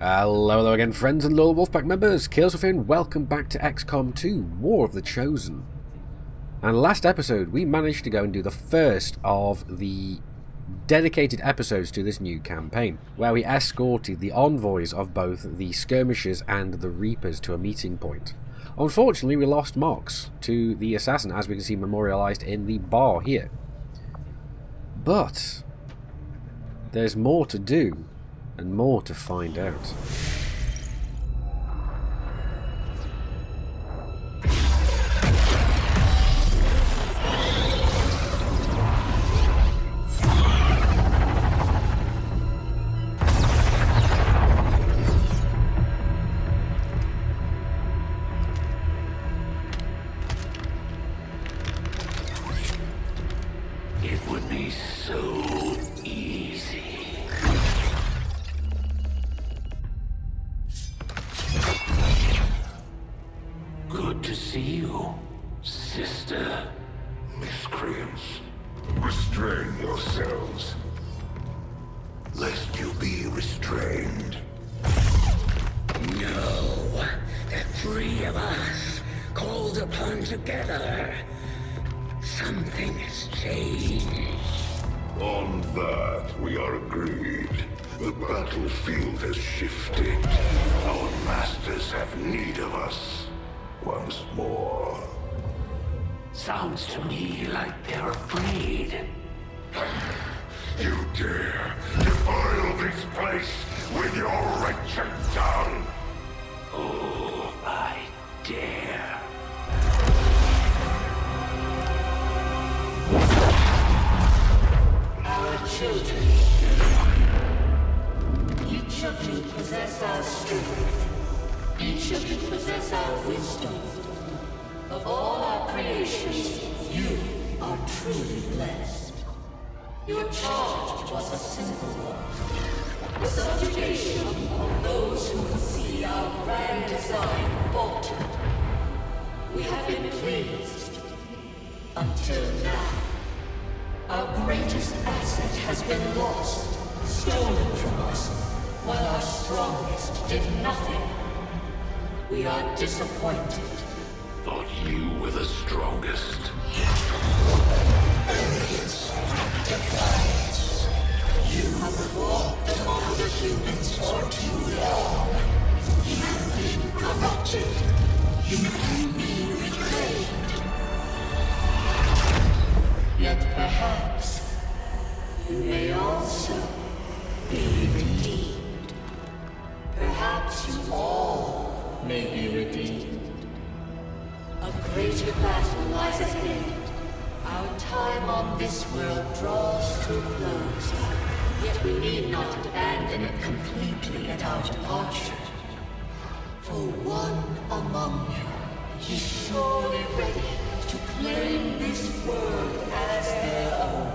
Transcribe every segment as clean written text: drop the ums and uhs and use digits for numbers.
Hello again, friends and loyal WulffPack members. Chaos Within, welcome back to XCOM 2, War of the Chosen. And last episode, we managed to go and do the first of the dedicated episodes to this new campaign, where we escorted the envoys of both the Skirmishers and the Reapers to a meeting point. Unfortunately, we lost Mox to the assassin, as we can see memorialised in the bar here. But there's more to do, and more to find out. It would be so easy. Good to see you, sister. Miscreants, restrain yourselves, lest you be restrained. No, the three of us, called upon together. Something has changed. On that, we are agreed. The battlefield has shifted. Our masters have need of us once more. Sounds to me like they're afraid. You dare defile this place with your wretched tongue? Oh, I dare. Our children. Each of you possess our strength. Each of you possess our wisdom. Of all our creations, you are truly blessed. Your charge was a simple one. The subjugation of those who would see our grand design falter. We have been pleased. Until now. Our greatest asset has been lost, stolen from us, while our strongest did nothing. We are disappointed. Thought you were the strongest. Arrogance, defiance. You have fought among the humans for too long. You have been corrupted. You can be reclaimed. Yet perhaps you may also be redeemed. Perhaps you all may be redeemed. A greater battle lies ahead. Our time on this world draws to a close. Yet we need not abandon it completely at our departure. For one among you is surely ready to claim this world as their own.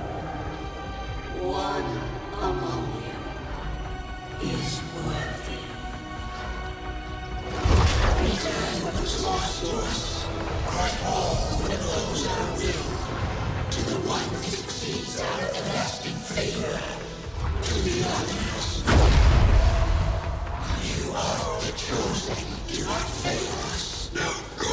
One among you is worthy. Return what was lost to us. Grant all that knows our will. To the one that exceeds our everlasting favor. To the others. You are the chosen. Do not fail us. Now go.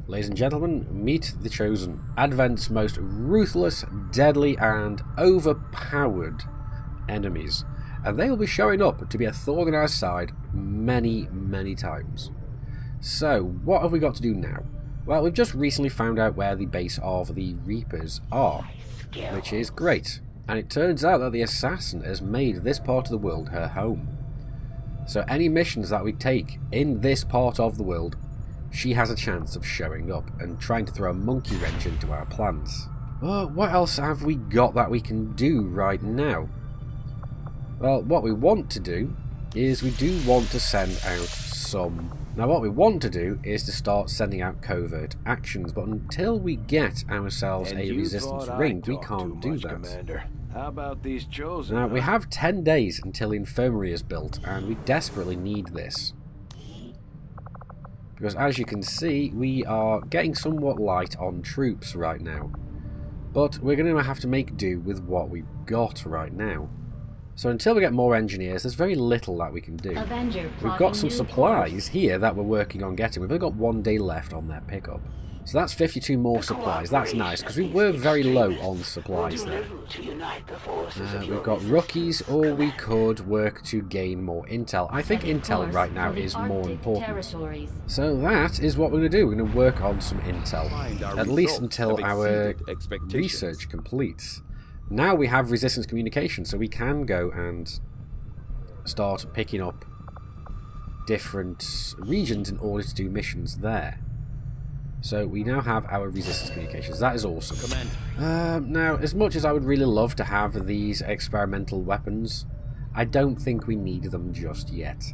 Ladies and gentlemen, meet the Chosen, Advent's most ruthless, deadly and overpowered enemies. And they will be showing up to be a thorn in our side many, many times. So, what have we got to do now? Well, we've just recently found out where the base of the Reapers are, which is great. And it turns out that the assassin has made this part of the world her home. So any missions that we take in this part of the world, she has a chance of showing up and trying to throw a monkey wrench into our plans. But what else have we got that we can do right now? Well, what we want to do is we do want to send out some... Now what we want to do is to start sending out covert actions, but until we get ourselves a resistance ring, we can't do that. Commander. How about these Chosen? Now we have 10 days until the infirmary is built, and we desperately need this. Because as you can see, we are getting somewhat light on troops right now. But we're going to have to make do with what we've got right now. So until we get more engineers, there's very little that we can do. We've got some supplies here that we're working on getting. We've only got 1 day left on their pickup. So that's 52 more supplies. That's nice, because we were very low on supplies there. We've got rookies, or we could work to gain more intel. I think intel right now is more important. So that is what we're going to do. We're going to work on some intel, at least until our research completes. Now we have resistance communication, so we can go and start picking up different regions in order to do missions there. So we now have our resistance communications. That is awesome. Now, as much as I would really love to have these experimental weapons, I don't think we need them just yet.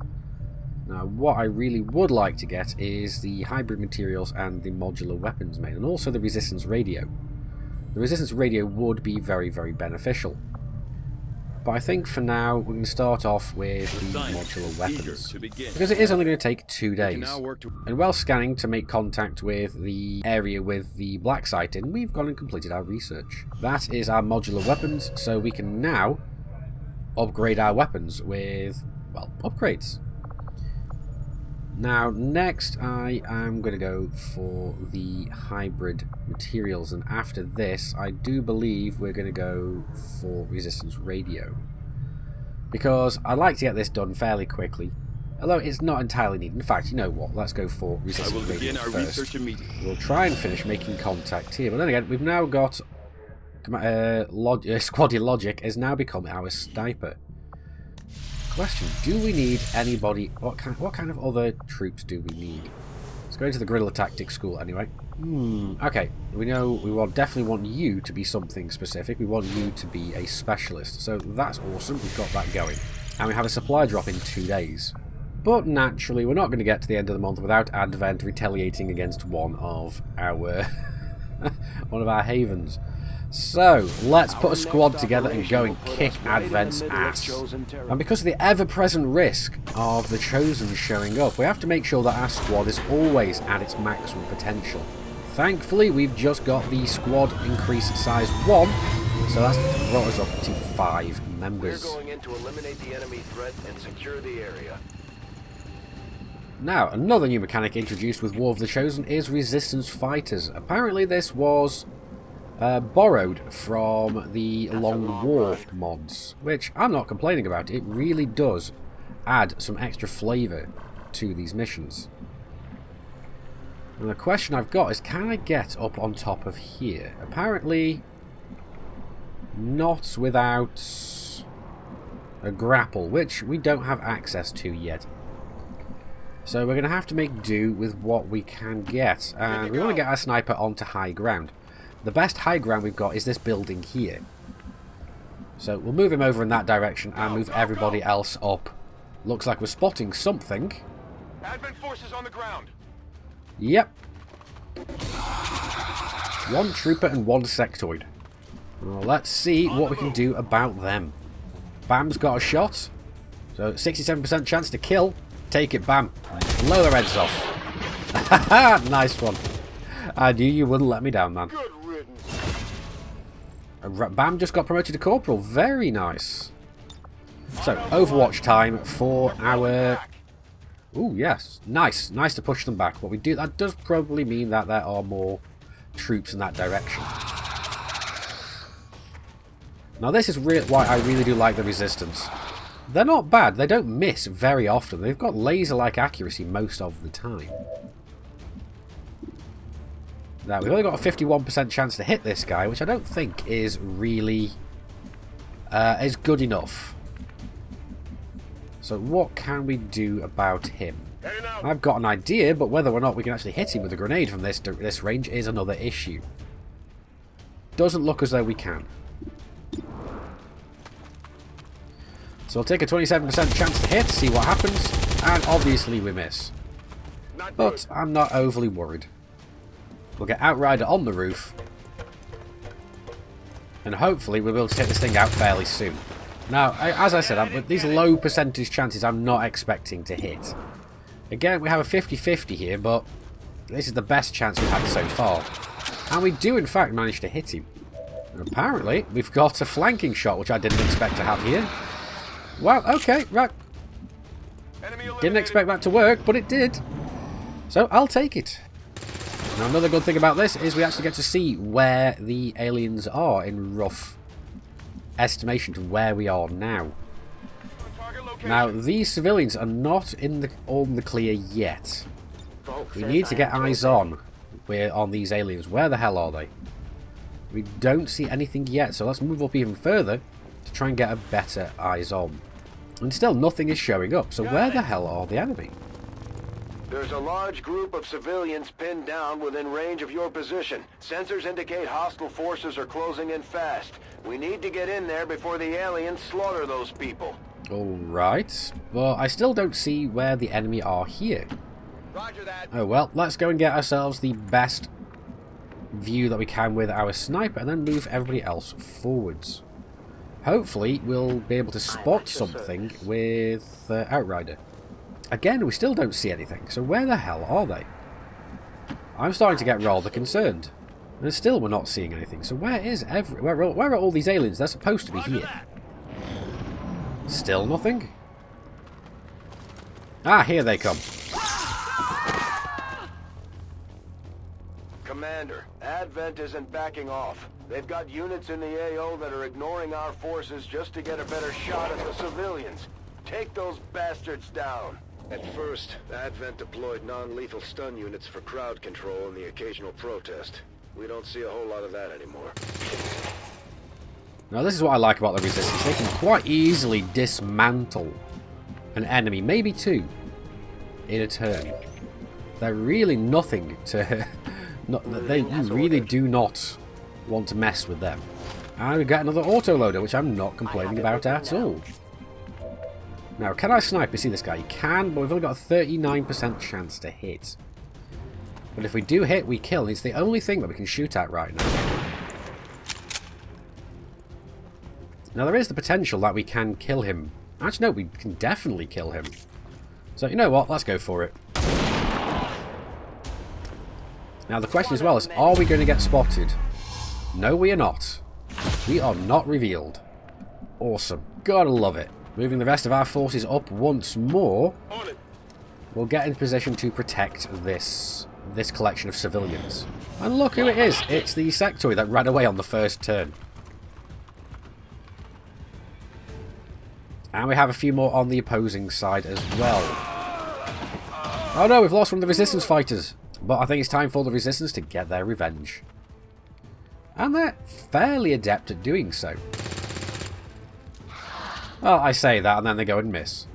Now, what I really would like to get is the hybrid materials and the modular weapons made, and also the resistance radio. The resistance radio would be very, very beneficial. But I think for now, we're going to start off with the modular weapons, because it is only going to take 2 days. And while scanning to make contact with the area with the black site in, we've gone and completed our research. That is our modular weapons, so we can now upgrade our weapons with, well, upgrades. Now, next I am going to go for the hybrid materials, and after this I do believe we're going to go for resistance radio, because I'd like to get this done fairly quickly, although it's not entirely needed. In fact, you know what, let's go for resistance radio first. We'll try and finish making contact here, but then again, we've now got Squaddy Logic has now become our sniper. Question, do we need anybody, what kind of other troops do we need? Let's go into the guerrilla tactics school anyway. Okay, we know we definitely want you to be something specific. We want you to be a specialist, so that's awesome. We've got that going, and we have a supply drop in 2 days. But naturally, we're not going to get to the end of the month without Advent retaliating against one of our havens. So, let's put a squad together and go and kick Advent's ass. And because of the ever-present risk of the Chosen showing up, we have to make sure that our squad is always at its maximum potential. Thankfully, we've just got the squad increase size 1, so that's brought us up to 5 members. We're going in to eliminate the enemy threat and secure the area. Now, another new mechanic introduced with War of the Chosen is Resistance Fighters. Apparently this was borrowed from the Long War mods, which I'm not complaining about. It really does add some extra flavour to these missions. And the question I've got is, can I get up on top of here? Apparently not without a grapple, which we don't have access to yet. So we're going to have to make do with what we can get, and we want to get our sniper onto high ground. The best high ground we've got is this building here. So we'll move him over in that direction and move everybody else up. Looks like we're spotting something. Advent forces on the ground. Yep. 1 trooper and 1 sectoid. Well, let's see what we can do about them. Bam's got a shot. So 67% chance to kill. Take it, Bam. Blow their heads off. Haha, nice one. I knew you wouldn't let me down, man. Bam just got promoted to corporal. Very nice. So, Overwatch time for our... Ooh, yes. Nice. Nice to push them back. What we do, that does probably mean that there are more troops in that direction. Now, this is why I really do like the Resistance. They're not bad. They don't miss very often. They've got laser-like accuracy most of the time. Now, we've only got a 51% chance to hit this guy, which I don't think is really is good enough. So what can we do about him? I've got an idea, but whether or not we can actually hit him with a grenade from this range is another issue. Doesn't look as though we can. So we'll take a 27% chance to hit, see what happens, and obviously we miss. But I'm not overly worried. We'll get Outrider on the roof, and hopefully we'll be able to take this thing out fairly soon. Now, as I said, with these low percentage chances, I'm not expecting to hit. Again, we have a 50-50 here, but this is the best chance we've had so far. And we do, in fact, manage to hit him. Apparently, we've got a flanking shot, which I didn't expect to have here. Wow, okay, right. Didn't expect that to work, but it did. So, I'll take it. Now, another good thing about this is we actually get to see where the aliens are in rough estimation to where we are now. Now, these civilians are not all in the clear yet. We need to get eyes on these aliens. Where the hell are they? We don't see anything yet, so let's move up even further to try and get a better eyes on. And still nothing is showing up, so where the hell are the enemy? There's a large group of civilians pinned down within range of your position. Sensors indicate hostile forces are closing in fast. We need to get in there before the aliens slaughter those people. Alright, but I still don't see where the enemy are here. Roger that. Oh well, let's go and get ourselves the best view that we can with our sniper and then move everybody else forwards. Hopefully we'll be able to spot something with Outrider. Again, we still don't see anything, so where the hell are they? I'm starting to get rather concerned. And still we're not seeing anything, so where are all these aliens? They're supposed to be here. Still nothing? Ah, here they come. Commander, Advent isn't backing off. They've got units in the AO that are ignoring our forces just to get a better shot at the civilians. Take those bastards down. At first, Advent deployed non-lethal stun units for crowd control and the occasional protest. We don't see a whole lot of that anymore. Now this is what I like about the Resistance. They can quite easily dismantle an enemy, maybe two, in a turn. They're really nothing to... you really do not want to mess with them. And we got another autoloader, which I'm not complaining about at all. Now, can I snipe? You see this guy? You can, but we've only got a 39% chance to hit. But if we do hit, we kill. And it's the only thing that we can shoot at right now. Now, there is the potential that we can kill him. Actually, no, we can definitely kill him. So, you know what? Let's go for it. Now, the question as well is, are we going to get spotted? No, we are not. We are not revealed. Awesome. Gotta love it. Moving the rest of our forces up once more. We'll get in position to protect this collection of civilians. And look who it is. It's the sectoid that ran away on the first turn. And we have a few more on the opposing side as well. Oh no, we've lost one of the Resistance fighters. But I think it's time for the Resistance to get their revenge. And they're fairly adept at doing so. Well, I say that and then they go and miss.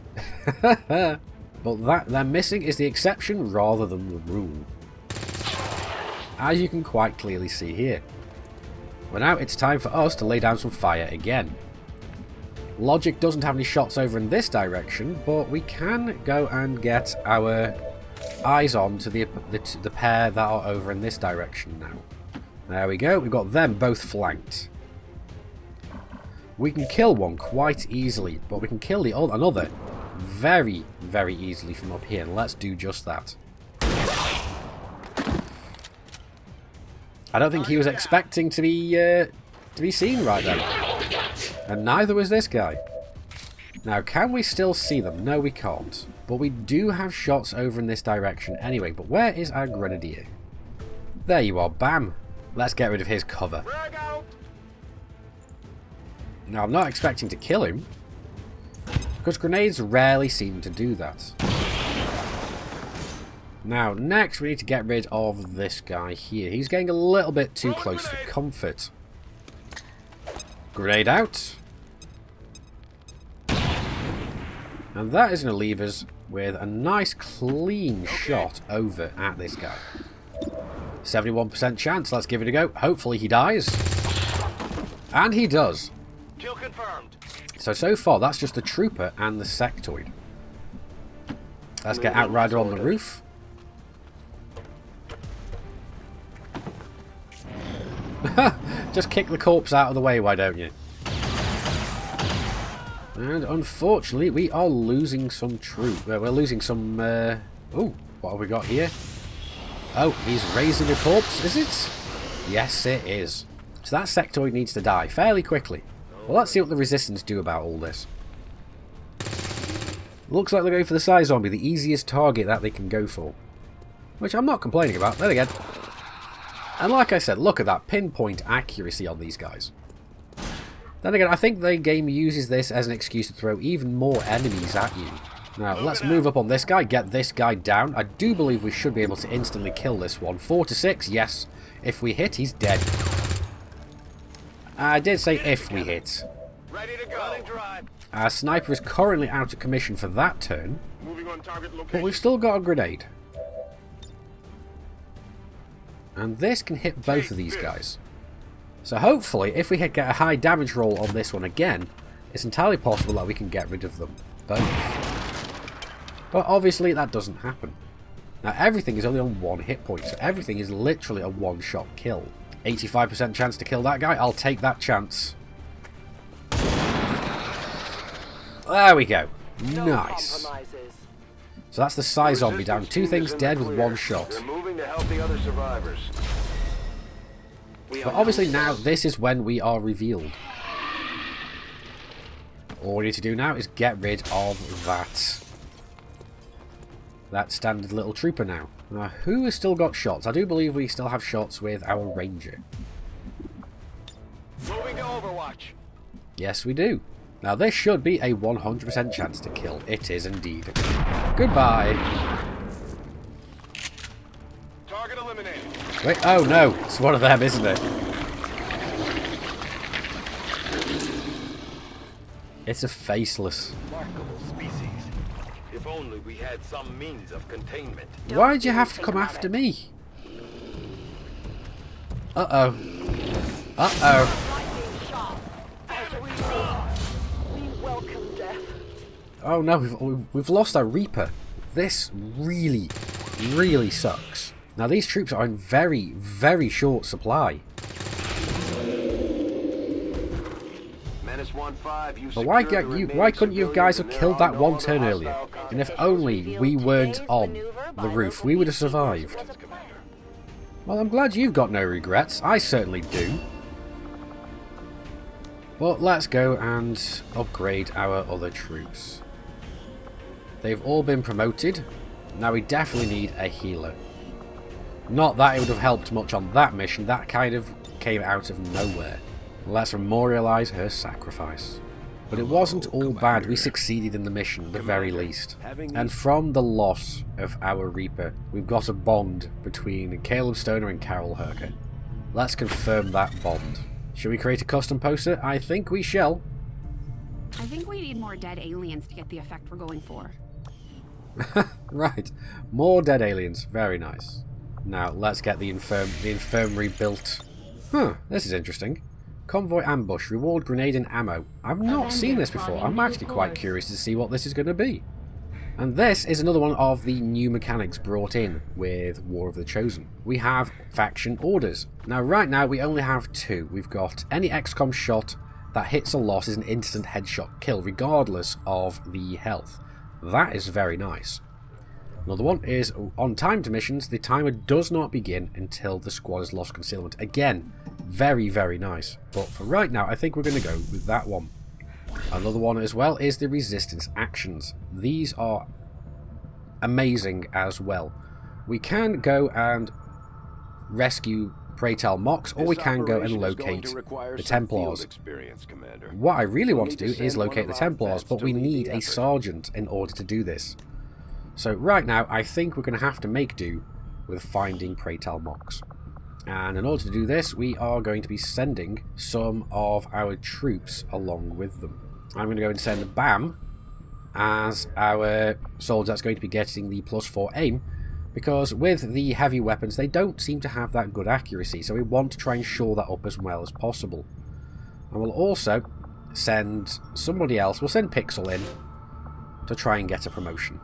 But that they're missing is the exception rather than the rule. As you can quite clearly see here. Well, now it's time for us to lay down some fire again. Logic doesn't have any shots over in this direction, but we can go and get our eyes on to the pair that are over in this direction now. There we go, we've got them both flanked. We can kill one quite easily, but we can kill another very, very easily from up here, and let's do just that. I don't think he was expecting to be seen right then. And neither was this guy. Now, can we still see them? No, we can't. But we do have shots over in this direction anyway. But where is our Grenadier? There you are, bam. Let's get rid of his cover. Now, I'm not expecting to kill him, because grenades rarely seem to do that. Now, next we need to get rid of this guy here. He's getting a little bit too close for comfort. Grenade out. And that is going to leave us with a nice clean shot over at this guy. 71% chance, let's give it a go. Hopefully he dies. And he does. Kill confirmed. So far that's just the trooper and the sectoid. Let's get Outrider on the roof. Just kick the corpse out of the way, why don't you? And unfortunately, we are losing some troop. We're losing some... oh, what have we got here? Oh, he's raising a corpse, is it? Yes, it is. So that sectoid needs to die fairly quickly. Well, let's see what the resistance do about all this. Looks like they're going for the Psy Zombie, the easiest target that they can go for. Which I'm not complaining about, then again. And like I said, look at that pinpoint accuracy on these guys. Then again, I think the game uses this as an excuse to throw even more enemies at you. Now, let's move up on this guy, get this guy down. I do believe we should be able to instantly kill this one. 4 to 6, yes. If we hit, he's dead. I did say if we hit. Ready to go. Our sniper is currently out of commission for that turn, but we've still got a grenade. And this can hit both of these guys. So hopefully, if we get a high damage roll on this one again, it's entirely possible that we can get rid of them both. But obviously that doesn't happen. Now everything is only on 1 hit point, so everything is literally a one-shot kill. 85% chance to kill that guy, I'll take that chance. There we go. Nice. So that's the Psy Zombie down. 2 things dead with 1 shot. They're moving to help the other survivors. But obviously now, this is when we are revealed. All we need to do now is get rid of that standard little trooper now. Now, who has still got shots? I do believe we still have shots with our ranger. Moving to Overwatch. Yes, we do. Now, this should be a 100% chance to kill. It is indeed. Goodbye. Target eliminated. Wait, oh no, it's one of them, isn't it? It's a faceless. Remarkable species. If only we had some means of containment. Why'd you have to come after me? Uh-oh. Uh-oh. Oh no, we've lost our Reaper. This really, really sucks. Now these troops are in very, very short supply. But why couldn't you guys have killed that one turn earlier? And if only we weren't on the roof, we would have survived. Well, I'm glad you've got no regrets. I certainly do. But let's go and upgrade our other troops. They've all been promoted. Now we definitely need a healer. Not that it would have helped much on that mission. That kind of came out of nowhere. Let's memorialize her sacrifice. But it wasn't all bad. We succeeded in the mission, at the very least. And from the loss of our Reaper, we've got a bond between Caleb Stoner and Carol Herker. Let's confirm that bond. Shall we create a custom poster? I think we shall. I think we need more dead aliens to get the effect we're going for. Right. More dead aliens. Very nice. Now, let's get the infirmary built. Huh, this is interesting. Convoy ambush. Reward grenade and ammo. I've not seen this before. I'm actually quite curious to see what this is going to be. And this is another one of the new mechanics brought in with War of the Chosen. We have faction orders. Now, right now, we only have 2. We've got any XCOM shot that hits a loss is an instant headshot kill, regardless of the health. That is very nice. Another one is on timed missions, the timer does not begin until the squad has lost concealment. Again, very, very nice. But for right now, I think we're going to go with that one. Another one as well is the resistance actions. These are amazing as well. We can go and rescue Praetal Mox, or we can go and locate the Templars. What I really want to do is locate the Templars, but we need a sergeant in order to do this. So right now, I think we're going to have to make do with finding Praetal Mox. And in order to do this, we are going to be sending some of our troops along with them. I'm going to go and send Bam as our soldier that's going to be getting the +4 aim, because with the heavy weapons, they don't seem to have that good accuracy, so we want to try and shore that up as well as possible. And we'll also send somebody else, we'll send Pixel in to try and get a promotion.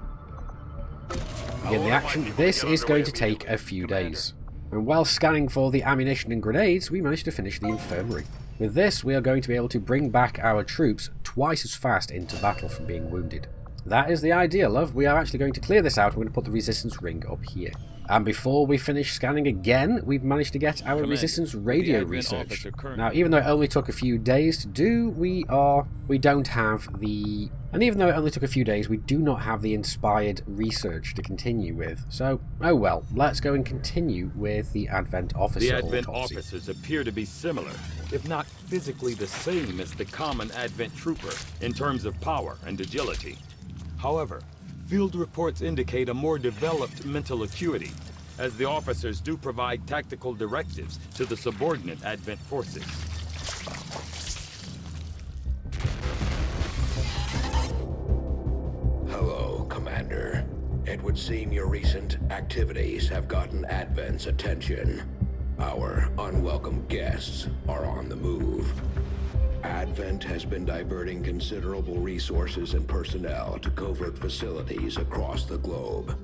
Begin the action. This is going to take a few days. And while scanning for the ammunition and grenades, we managed to finish the infirmary. With this, we are going to be able to bring back our troops twice as fast into battle from being wounded. That is the idea, love. We are actually going to clear this out. We're going to put the resistance ring up here. And before we finish scanning again, we've managed to get our resistance radio researched. Now, even though it only took a few days to do, we don't have the... And even though it only took a few days, we do not have the inspired research to continue with. So, oh well, let's go and continue with the Advent officer. The Advent autopsy. officers appear to be similar, if not physically the same as the common Advent trooper in terms of power and agility. However, field reports indicate a more developed mental acuity, as the officers do provide tactical directives to the subordinate Advent forces. Hello, Commander. It would seem your recent activities have gotten Advent's attention. Our unwelcome guests are on the move. Advent has been diverting considerable resources and personnel to covert facilities across the globe.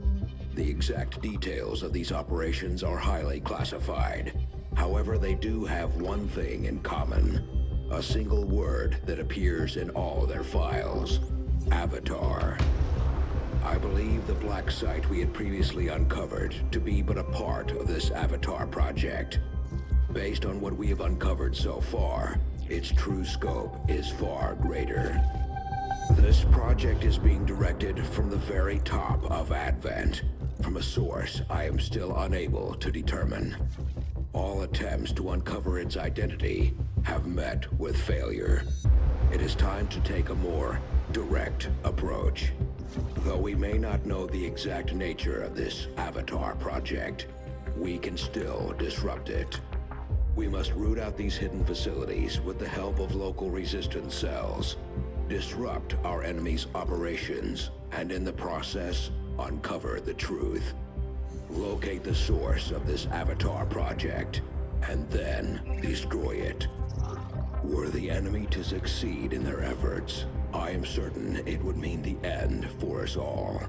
The exact details of these operations are highly classified. However, they do have one thing in common. A single word that appears in all their files. Avatar. I believe the black site we had previously uncovered to be but a part of this Avatar project. Based on what we have uncovered so far, its true scope is far greater. This project is being directed from the very top of Advent, from a source I am still unable to determine. All attempts to uncover its identity have met with failure. It is time to take a more direct approach. Though we may not know the exact nature of this Avatar project, we can still disrupt it. We must root out these hidden facilities with the help of local resistance cells, disrupt our enemy's operations, and in the process, uncover the truth. Locate the source of this Avatar project, and then destroy it. Were the enemy to succeed in their efforts, I am certain it would mean the end for us all.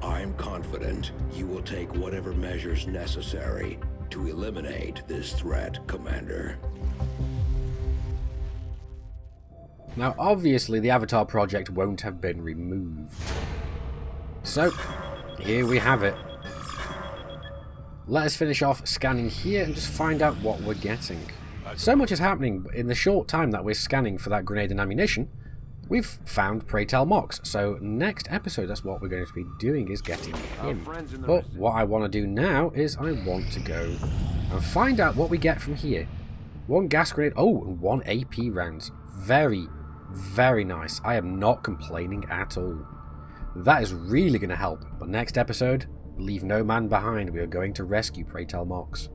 I am confident you will take whatever measures necessary to eliminate this threat, Commander. Now, obviously, the Avatar project won't have been removed. So, here we have it. Let us finish off scanning here and just find out what we're getting. So much is happening in the short time that we're scanning for that grenade and ammunition. We've found Pray Tell Mox, so next episode that's what we're going to be doing is getting him. But what I want to do now is I want to go and find out what we get from here. One gas grenade, oh, and one AP rounds. Very, very nice. I am not complaining at all. That is really going to help, but next episode, leave no man behind. We are going to rescue Pray Tell Mox.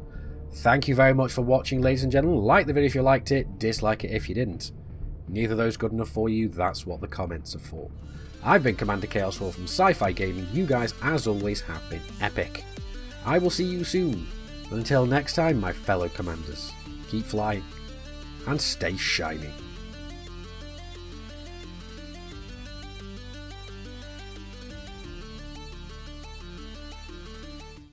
Thank you very much for watching, ladies and gentlemen. Like the video if you liked it, dislike it if you didn't. Neither of those good enough for you, that's what the comments are for. I've been Commander Chaos4 from Sci-Fi Gaming. You guys, as always, have been epic. I will see you soon. Until next time, my fellow commanders, keep flying and stay shiny.